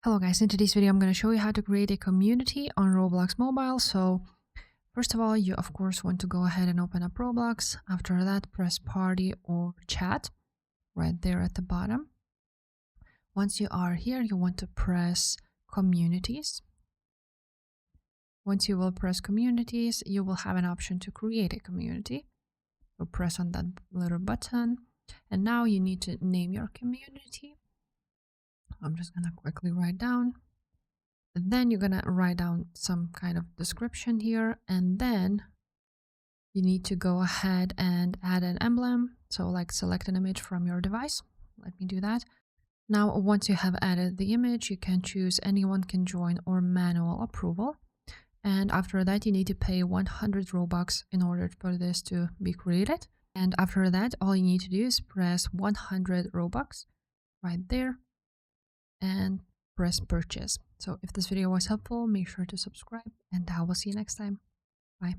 Hello guys, in today's video I'm going to show you how to create a community on Roblox mobile. So first of all, you of course want to go ahead and open up Roblox. After that, press party or chat right there at the bottom. Once you are here, you want to press communities. Once you will press communities, you will have an option to create a community. So press on that little button, and now you need to name your community. I'm just going to quickly write down. Then you're going to write down some kind of description here, and then you need to go ahead and add an emblem. So like select an image from your device. Let me do that. Now, once you have added the image, you can choose anyone can join or manual approval. And after that, you need to pay 100 Robux in order for this to be created. And after that, all you need to do is press 100 Robux right there and press purchase. So if this video was helpful, make sure to subscribe, and I will see you next time. Bye.